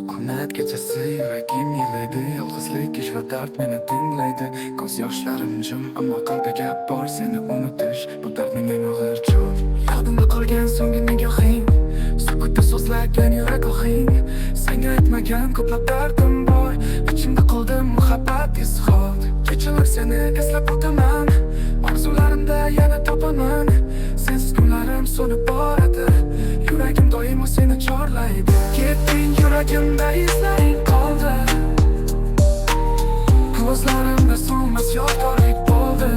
Sukunat kechasi yuragim yig'laydi. Yolg'izlik ish va dard meni tinglaydi. Ko'z yoshlarim jim, ammo qalbda gap bor. Seni unutish bu dardning eng og'ir cho'l. Yodimda qolgan so'nggi nigohing, sukutda so'zlagan yurak ohing. Senga aytmagan ko'plab dardim bor. Ichimda qoldi muhabbat izhor. Kechalar seni eslab o'taman, orzularimda yana topaman. Sensiz kunlarim so'nib boradi, yuragim doimo seni chorlaydi. Ketding, yuragimda izlaring qoldi. Ko'zlarimda so'nmas yodgorlik bo'ldi.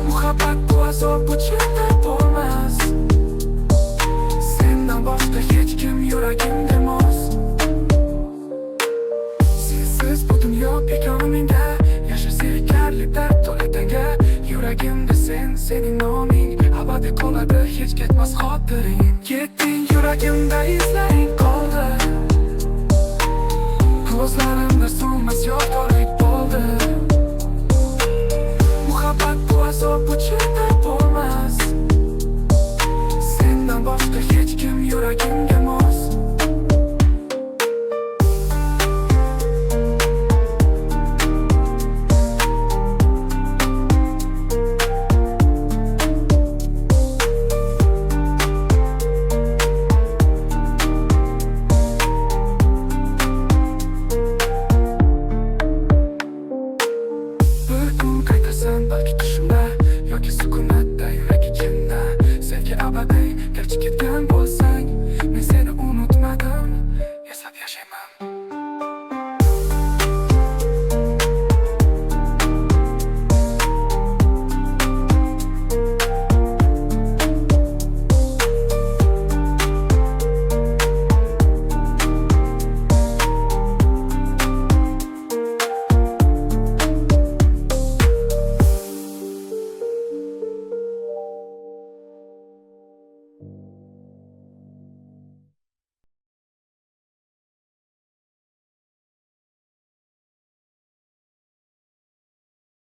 Muhabbat bu azob, bu chidab bo'lmas. Sendan boshqa hech kim yuragimga mos. Sensiz bu dunyo begona menga, yashash zerikarli dard to'la tanga. Yuragimda sening noming abadiy qoladi, hech ketmas xotiring. Ketding, yuragimda izlaring qoldi. Ko'zlarimda so'nmas yodgorlik bo'ldi. Muhabbat bu azob, bu chidab bo'lmas. Sendan boshqa hech kim yuragimga mos. Balki tushimda yoki sukunatda, yurak ichimda sevgi abadiy, gerçi ketgan